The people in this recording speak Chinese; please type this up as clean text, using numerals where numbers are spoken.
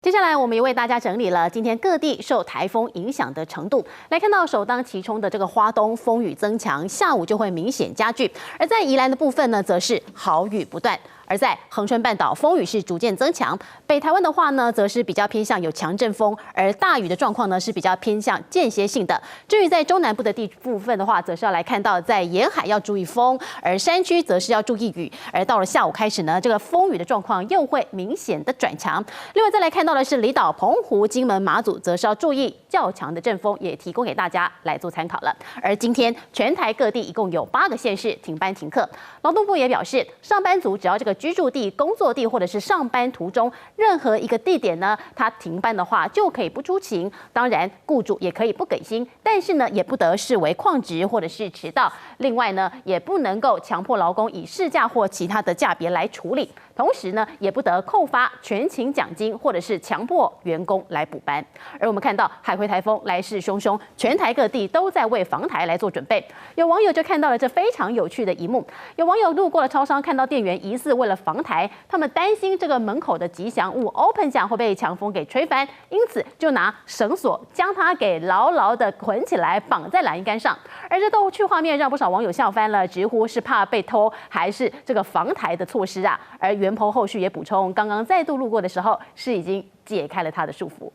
接下来，我们也为大家整理了今天各地受台风影响的程度。来看到首当其冲的这个花东风雨增强，下午就会明显加剧；而在宜兰的部分呢，则是豪雨不断。而在恒春半岛，风雨是逐渐增强；北台湾的话呢，则是比较偏向有强阵风，而大雨的状况呢是比较偏向间歇性的。至于在中南部的部分的话，则是要来看到在沿海要注意风，而山区则是要注意雨。而到了下午开始呢，这个风雨的状况又会明显的转强。另外再来看到的是离岛澎湖、金门、马祖，则是要注意较强的阵风，也提供给大家来做参考了。而今天全台各地一共有8个县市停班停课，劳动部也表示，上班族只要这个居住地、工作地或者是上班途中任何一个地点呢，他停班的话就可以不出勤。当然，雇主也可以不给薪，但是呢，也不得视为旷职或者是迟到。另外呢，也不能够强迫劳工以事假或其他的假别来处理。同时呢，也不得扣发全勤奖金，或者是强迫员工来补班。而我们看到海葵台风来势汹汹，全台各地都在为防台来做准备。有网友就看到了这非常有趣的一幕，有网友路过了超商，看到店员疑似为了防台，他们担心这个门口的吉祥物 Open 奖会被强风给吹翻，因此就拿绳索将它给牢牢的捆起来，绑在栏杆上。而这逗趣画面让不少网友笑翻了，直呼是怕被偷还是这个防台的措施啊？而袁鹏后续也补充，刚刚再度路过的时候是已经解开了他的束缚。